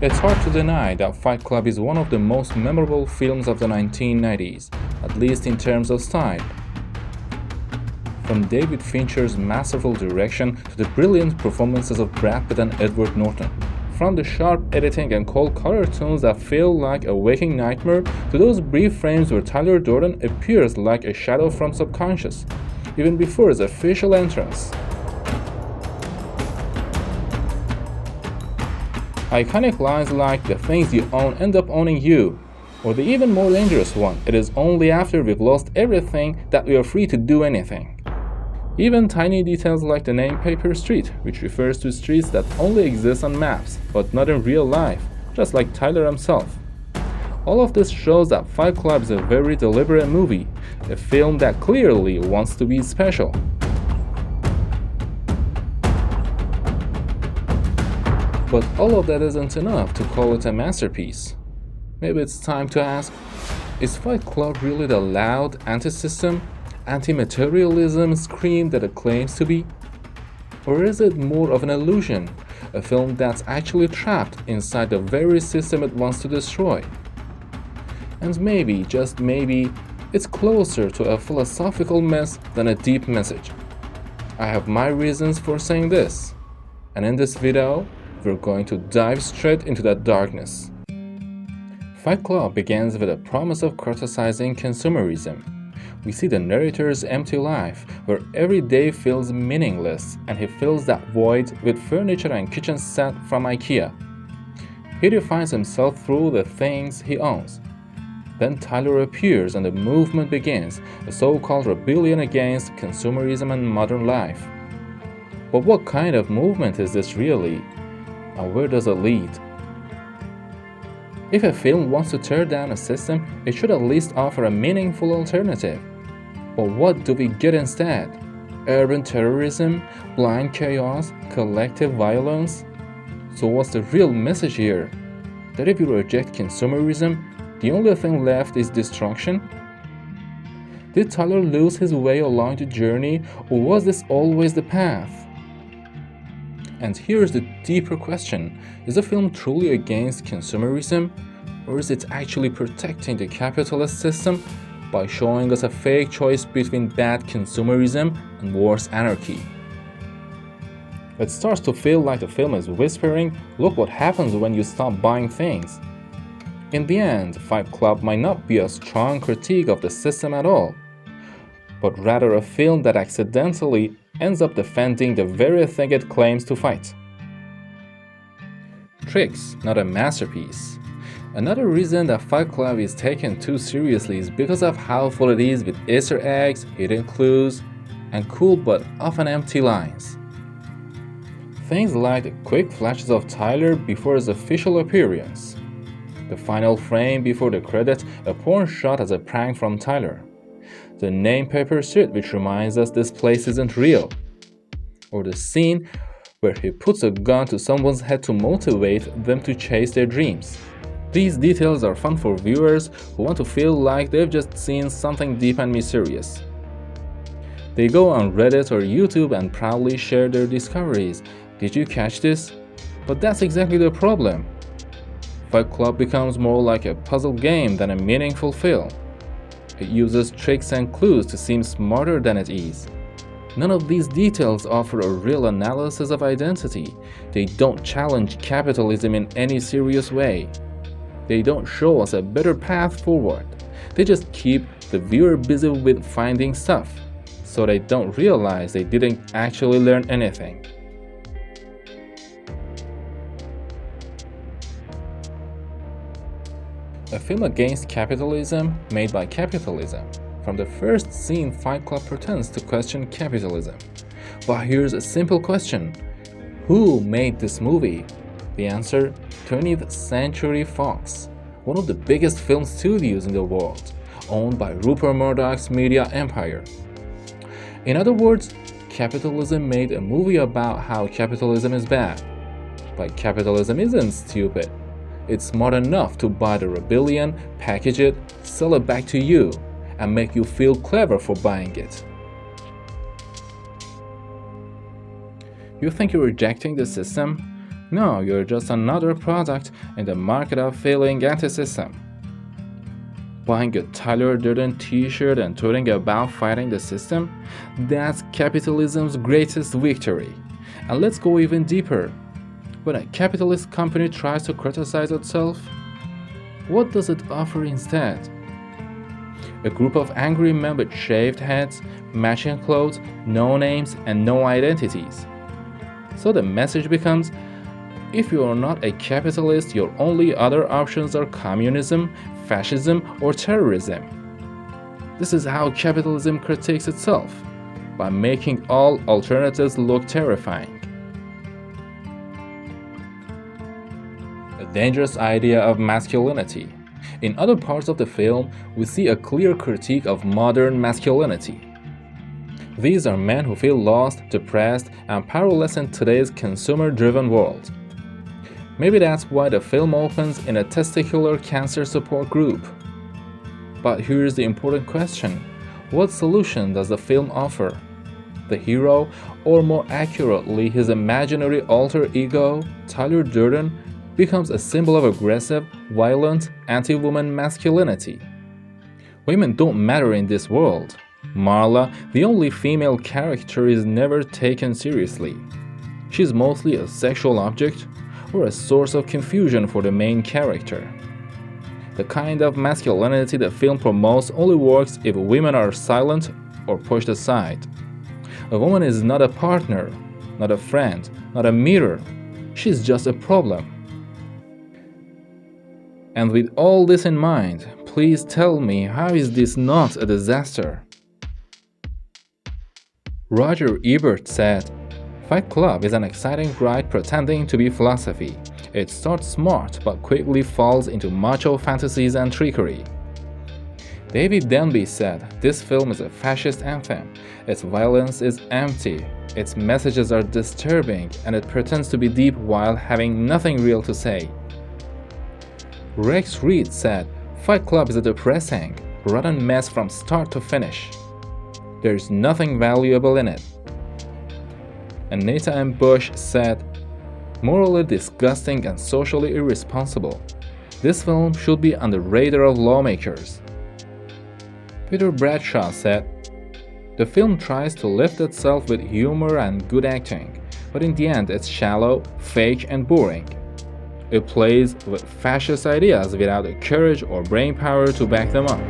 It's hard to deny that Fight Club is one of the most memorable films of the 1990s, at least in terms of style. From David Fincher's masterful direction to the brilliant performances of Brad Pitt and Edward Norton, from the sharp editing and cold color tones that feel like a waking nightmare to those brief frames where Tyler Durden appears like a shadow from subconscious, even before his official entrance. Iconic lines like "the things you own end up owning you," or the even more dangerous one, "it is only after we've lost everything that we are free to do anything." Even tiny details like the name Paper Street, which refers to streets that only exist on maps, but not in real life, just like Tyler himself. All of this shows that Fight Club is a very deliberate movie, a film that clearly wants to be special. But all of that isn't enough to call it a masterpiece. Maybe it's time to ask, is Fight Club really the loud, anti-system, anti-materialism scream that it claims to be? Or is it more of an illusion, a film that's actually trapped inside the very system it wants to destroy? And maybe, just maybe, it's closer to a philosophical mess than a deep message. I have my reasons for saying this, and in this video, we're going to dive straight into that darkness. Fight Club begins with a promise of criticizing consumerism. We see the narrator's empty life, where every day feels meaningless, and he fills that void with furniture and kitchen set from IKEA. He defines himself through the things he owns. Then Tyler appears and the movement begins, a so-called rebellion against consumerism and modern life. But what kind of movement is this really? And where does it lead? If a film wants to tear down a system, it should at least offer a meaningful alternative. But what do we get instead? Urban terrorism, blind chaos, collective violence? So what's the real message here? That if you reject consumerism, the only thing left is destruction? Did Tyler lose his way along the journey, or was this always the path? And here's the deeper question, is the film truly against consumerism, or is it actually protecting the capitalist system by showing us a fake choice between bad consumerism and worse anarchy? It starts to feel like the film is whispering, look what happens when you stop buying things. In the end, Fight Club might not be a strong critique of the system at all, but rather a film that accidentally ends up defending the very thing it claims to fight. Tricks, not a masterpiece. Another reason that Fight Club is taken too seriously is because of how full it is with Easter eggs, hidden clues, and cool but often empty lines. Things like the quick flashes of Tyler before his official appearance, the final frame before the credits, a porn shot as a prank from Tyler, the name Paper Street, which reminds us this place isn't real, or the scene where he puts a gun to someone's head to motivate them to chase their dreams. These details are fun for viewers who want to feel like they've just seen something deep and mysterious. They go on Reddit or YouTube and proudly share their discoveries. Did you catch this? But that's exactly the problem. Fight Club becomes more like a puzzle game than a meaningful film. It uses tricks and clues to seem smarter than it is. None of these details offer a real analysis of identity. They don't challenge capitalism in any serious way. They don't show us a better path forward. They just keep the viewer busy with finding stuff, so they don't realize they didn't actually learn anything. A film against capitalism made by capitalism. From the first scene, Fight Club pretends to question capitalism. But here's a simple question. Who made this movie? The answer, 20th Century Fox, one of the biggest film studios in the world, owned by Rupert Murdoch's media empire. In other words, capitalism made a movie about how capitalism is bad. But capitalism isn't stupid. It's smart enough to buy the rebellion, package it, sell it back to you, and make you feel clever for buying it. You think you're rejecting the system? No, you're just another product in the market of feeling anti-system. Buying a Tyler Durden t-shirt and tweeting about fighting the system? That's capitalism's greatest victory. And let's go even deeper. When a capitalist company tries to criticize itself, what does it offer instead? A group of angry men with shaved heads, matching clothes, no names, and no identities. So the message becomes, if you are not a capitalist, your only other options are communism, fascism, or terrorism. This is how capitalism critiques itself, by making all alternatives look terrifying. A dangerous idea of masculinity. In other parts of the film, we see a clear critique of modern masculinity. These are men who feel lost, depressed, and powerless in today's consumer-driven world. Maybe that's why the film opens in a testicular cancer support group. But here's the important question: what solution does the film offer? The hero, or more accurately his imaginary alter ego, Tyler Durden, becomes a symbol of aggressive, violent, anti-woman masculinity. Women don't matter in this world. Marla, the only female character, is never taken seriously. She's mostly a sexual object or a source of confusion for the main character. The kind of masculinity the film promotes only works if women are silent or pushed aside. A woman is not a partner, not a friend, not a mirror. She's just a problem. And with all this in mind, please tell me, how is this not a disaster? Roger Ebert said, Fight Club is an exciting ride pretending to be philosophy. It starts smart but quickly falls into macho fantasies and trickery. David Denby said, this film is a fascist anthem. Its violence is empty, its messages are disturbing, and it pretends to be deep while having nothing real to say. Rex Reed said, Fight Club is a depressing, rotten mess from start to finish. There's nothing valuable in it. Anita M. Bush said, morally disgusting and socially irresponsible. This film should be on the radar of lawmakers. Peter Bradshaw said, the film tries to lift itself with humor and good acting, but in the end it's shallow, fake, and boring. It plays with fascist ideas without the courage or brainpower to back them up.